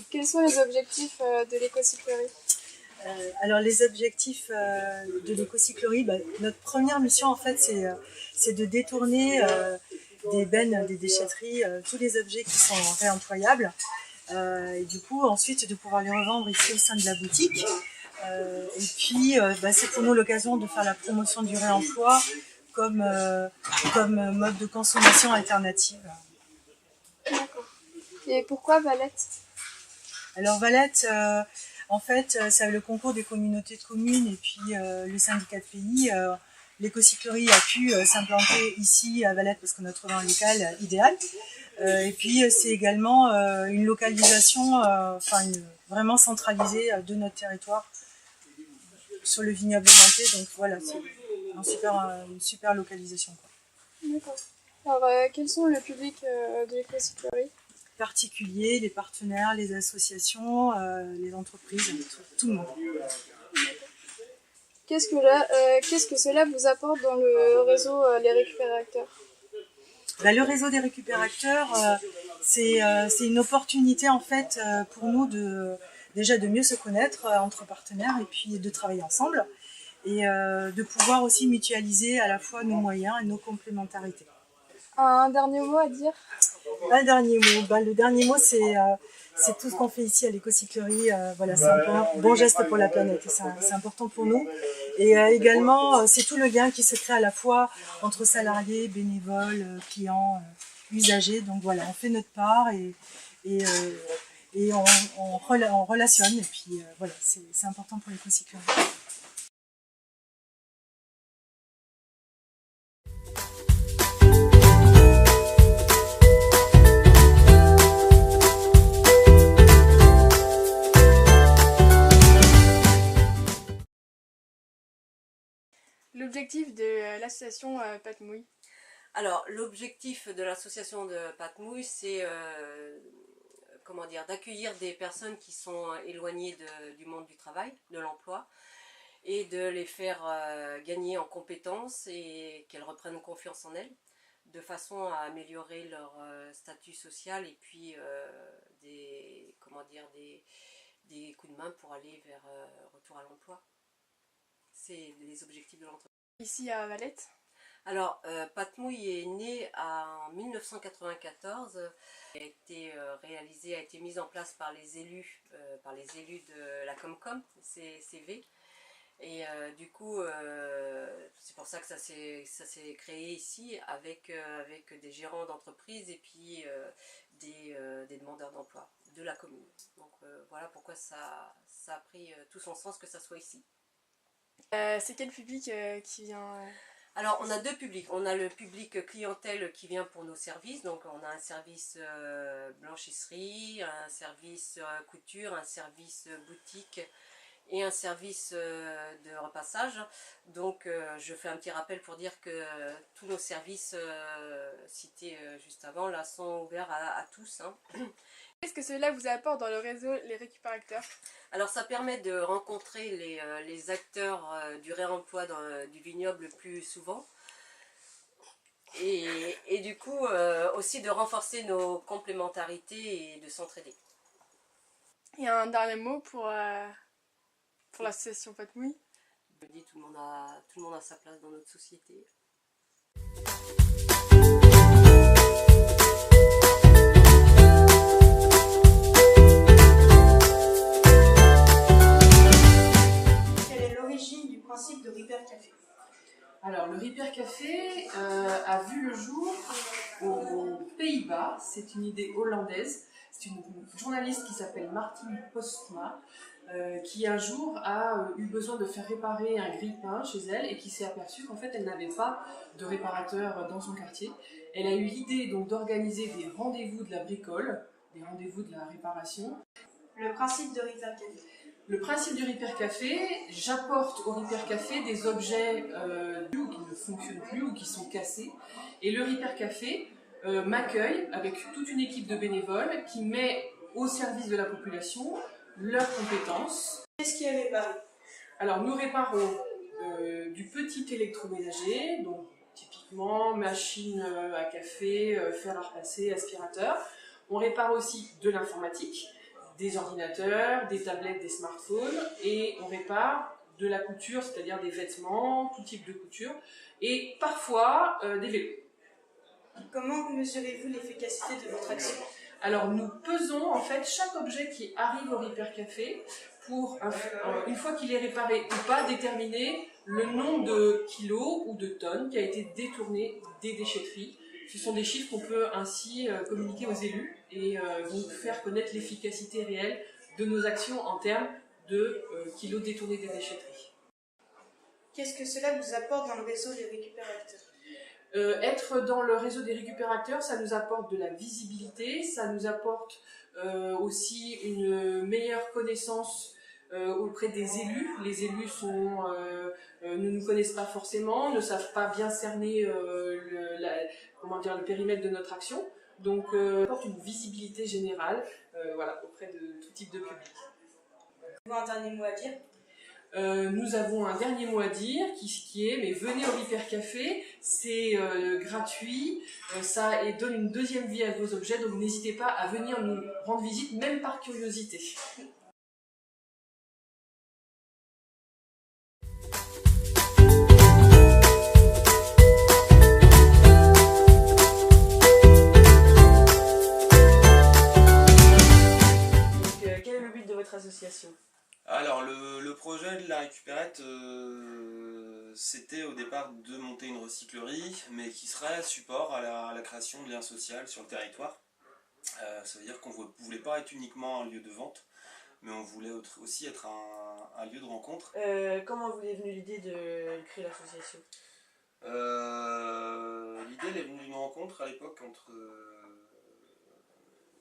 Quels sont les objectifs de l'écocyclerie? Alors les objectifs de l'écocyclerie, notre première mission en fait c'est de détourner des bennes, des déchetteries, tous les objets qui sont réemployables et du coup ensuite de pouvoir les revendre ici au sein de la boutique. Et puis c'est pour nous l'occasion de faire la promotion du réemploi comme mode de consommation alternative. D'accord. Et pourquoi Valette? Alors Valette, en fait, c'est le concours des communautés de communes et puis le syndicat de pays. L'écocyclerie a pu s'implanter ici à Valette parce qu'on a trouvé un local idéal. Et puis c'est également une localisation, vraiment centralisée de notre territoire sur le vignoble nantais. Donc voilà, c'est une super localisation, quoi. D'accord. Alors, quels sont le public de l'écocyclerie? Particuliers, les partenaires, les associations, les entreprises, tout le monde. Qu'est-ce que cela vous apporte dans le réseau Les Récupérateurs? Le réseau des récupérateurs, c'est une opportunité en fait pour nous déjà de mieux se connaître entre partenaires et puis de travailler ensemble et de pouvoir aussi mutualiser à la fois nos moyens et nos complémentarités. Un dernier mot à dire? Le dernier mot c'est tout ce qu'on fait ici à l'écocyclerie. Voilà, c'est un bon geste pour la planète et c'est important pour nous. Et également, c'est tout le lien qui se crée à la fois entre salariés, bénévoles, clients, usagers. Donc voilà, on fait notre part et on relationne. Et puis voilà, c'est important pour l'écocyclerie. L'objectif de l'association Patmouille? Alors, l'objectif de l'association de Patmouille, c'est d'accueillir des personnes qui sont éloignées du monde du travail, de l'emploi, et de les faire gagner en compétences et qu'elles reprennent confiance en elles, de façon à améliorer leur statut social et puis des coups de main pour aller vers retour à l'emploi. C'est les objectifs de l'entreprise. Ici à Valette? Alors, Patmouille est né en 1994, a été mise en place par les élus de la Comcom, CV. Et du coup, c'est pour ça que ça s'est créé ici avec des gérants d'entreprise et puis des demandeurs d'emploi de la commune. Donc voilà pourquoi ça a pris tout son sens que ça soit ici. C'est quel public qui vient Alors on a deux publics, on a le public clientèle qui vient pour nos services, donc on a un service blanchisserie, un service couture, un service boutique et un service de repassage. Donc je fais un petit rappel pour dire que tous nos services cités juste avant là sont ouverts à tous. Hein. Qu'est-ce que cela vous apporte dans le réseau Les Récupérateurs? Alors ça permet de rencontrer les acteurs du réemploi du vignoble plus souvent et du coup aussi de renforcer nos complémentarités et de s'entraider. Et un dernier mot pour l'association Patmouille? Je dis tout le monde a sa place dans notre société. De Ripper Café. Alors le Ripper Café a vu le jour aux Pays-Bas, c'est une idée hollandaise, c'est une journaliste qui s'appelle Martine Postma qui un jour a eu besoin de faire réparer un grille-pain chez elle et qui s'est aperçue qu'en fait elle n'avait pas de réparateur dans son quartier. Elle a eu l'idée donc d'organiser des rendez-vous de la bricole, des rendez-vous de la réparation. Le principe de Ripper Café. Le principe du Ripper Café, j'apporte au Ripper Café des objets qui ne fonctionnent plus ou qui sont cassés. Et le Ripper Café m'accueille avec toute une équipe de bénévoles qui met au service de la population leurs compétences. Qu'est-ce qui est réparé? Alors nous réparons du petit électroménager, donc typiquement machine à café, fer à repasser, aspirateur. On répare aussi de l'informatique, des ordinateurs, des tablettes, des smartphones, et on répare de la couture, c'est-à-dire des vêtements, tout type de couture, et parfois des vélos. Comment mesurez-vous l'efficacité de votre action? Alors nous pesons en fait chaque objet qui arrive au Repair Café pour, une fois qu'il est réparé ou pas, déterminer le nombre de kilos ou de tonnes qui a été détourné des déchetteries. Ce sont des chiffres qu'on peut ainsi communiquer aux élus et donc faire connaître l'efficacité réelle de nos actions en termes de kilos détournés des déchetteries. Qu'est-ce que cela vous apporte dans le réseau des récupérateurs? Être dans le réseau des récupérateurs, ça nous apporte de la visibilité, ça nous apporte aussi une meilleure connaissance auprès des élus. Les élus ne nous connaissent pas forcément, ne savent pas bien cerner le périmètre de notre action. Donc, ça apporte une visibilité générale voilà, auprès de tout type de public. Vous avez un dernier mot à dire? Nous avons un dernier mot à dire qui est mais venez au Repair Café, c'est gratuit, ça donne une deuxième vie à vos objets, donc n'hésitez pas à venir nous rendre visite, même par curiosité. Donc, quel est le but de votre association ? Alors le projet de la récupérette, c'était au départ de monter une recyclerie, mais qui serait support à la création de liens sociaux sur le territoire. Ça veut dire qu'on ne voulait pas être uniquement un lieu de vente, mais on voulait aussi être un lieu de rencontre. Comment vous est venue l'idée de créer l'association ? L'idée elle est venue d'une rencontre à l'époque entre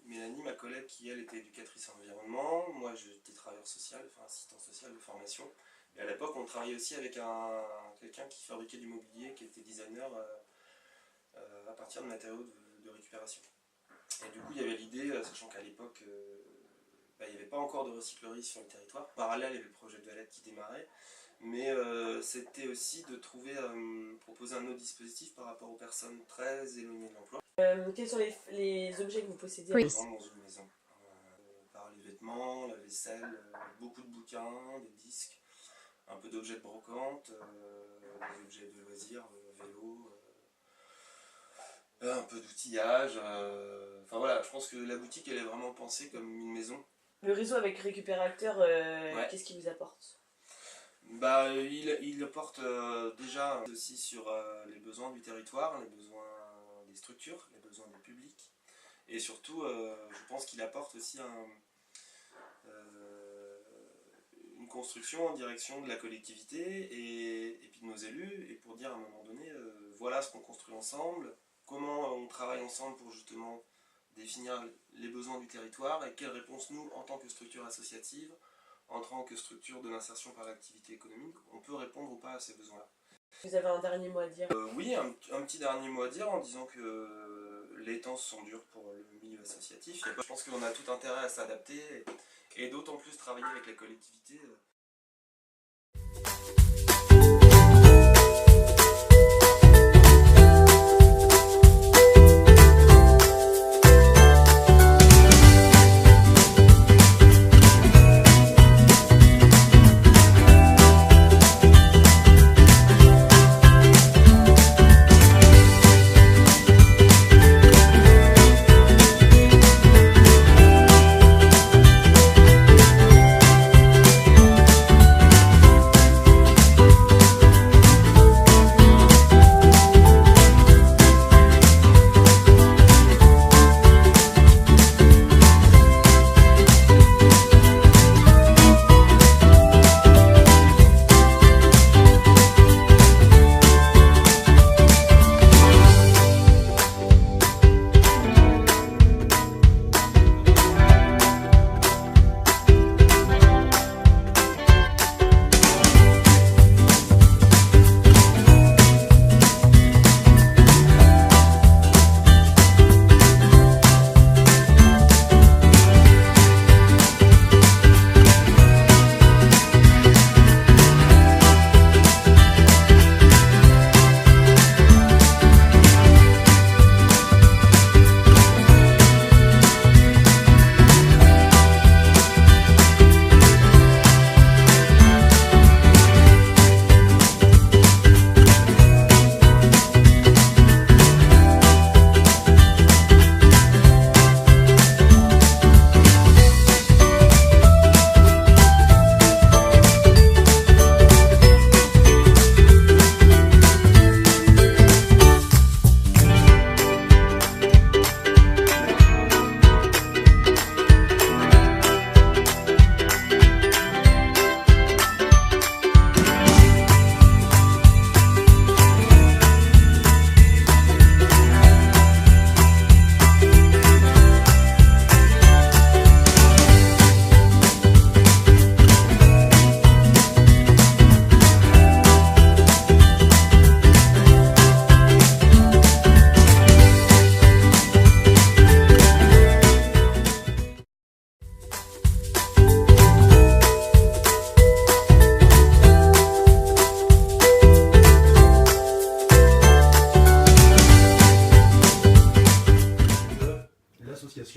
Mélanie, ma collègue, qui elle était éducatrice en environnement, moi j'étais travailleur social, enfin assistant social de formation. Et à l'époque on travaillait aussi avec quelqu'un qui fabriquait du mobilier, qui était designer à partir de matériaux de récupération. Et du coup il y avait l'idée, sachant qu'à l'époque il n'y avait pas encore de recyclerie sur le territoire. En parallèle il y avait le projet de Valette qui démarrait, mais c'était aussi de proposer un autre dispositif par rapport aux personnes très éloignées de l'emploi. Quels sont les objets que vous possédez ? Dans une maison, par les vêtements, la vaisselle, beaucoup de bouquins, des disques, un peu d'objets de brocante, des objets de loisirs, vélo, un peu d'outillage. Enfin voilà, je pense que la boutique elle est vraiment pensée comme une maison. Le réseau avec récupérateur, Ouais. qu'est-ce qu'il vous apporte ? Il apporte déjà aussi sur les besoins du territoire, les besoins des structures, les besoins des publics. Et surtout, je pense qu'il apporte aussi une construction en direction de la collectivité et puis de nos élus, et pour dire à un moment donné, voilà ce qu'on construit ensemble, comment on travaille ensemble pour justement définir les besoins du territoire et quelles réponses nous, en tant que structure associative, en tant que structure de l'insertion par l'activité économique, on peut répondre ou pas à ces besoins-là. Vous avez un dernier mot à dire ? Oui, un petit dernier mot à dire en disant que les temps sont durs pour le milieu associatif. Je pense qu'on a tout intérêt à s'adapter et d'autant plus travailler avec les collectivités.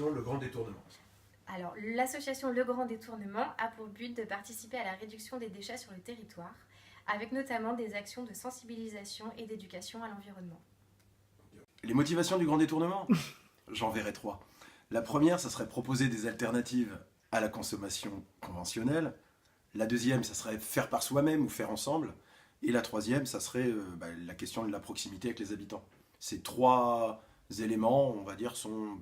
l'association Le Grand Détournement? Alors, l'association Le Grand Détournement a pour but de participer à la réduction des déchets sur le territoire, avec notamment des actions de sensibilisation et d'éducation à l'environnement. Les motivations du Grand Détournement? J'en verrai 3. La première, ça serait proposer des alternatives à la consommation conventionnelle. La deuxième, ça serait faire par soi-même ou faire ensemble. Et la troisième, ça serait la question de la proximité avec les habitants. Ces 3 éléments, on va dire, sont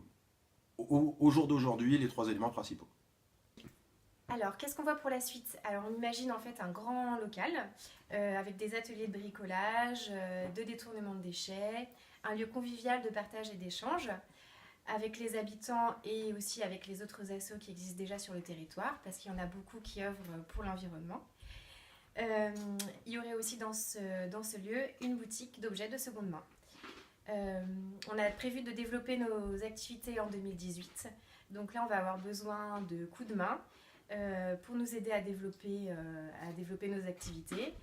au jour d'aujourd'hui les 3 éléments principaux. Alors, qu'est-ce qu'on voit pour la suite? Alors, on imagine en fait un grand local avec des ateliers de bricolage, de détournement de déchets, un lieu convivial de partage et d'échange avec les habitants et aussi avec les autres assos qui existent déjà sur le territoire, parce qu'il y en a beaucoup qui œuvrent pour l'environnement. Il y aurait aussi dans ce lieu une boutique d'objets de seconde main. On a prévu de développer nos activités en 2018, donc là on va avoir besoin de coups de main pour nous aider à développer nos activités.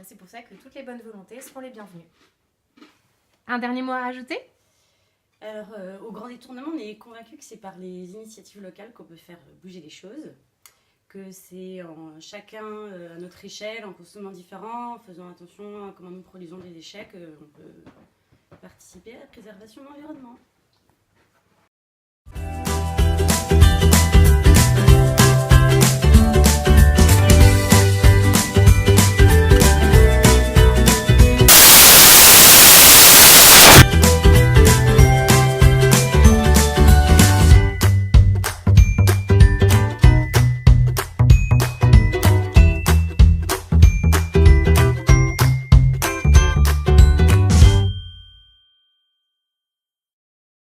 C'est pour ça que toutes les bonnes volontés seront les bienvenues. Un dernier mot à rajouter? Alors, au Grand Détournement, on est convaincu que c'est par les initiatives locales qu'on peut faire bouger les choses, que c'est chacun à notre échelle, en consommant différent, en faisant attention à comment nous produisons des déchets, qu'on peut participer à la préservation de l'environnement.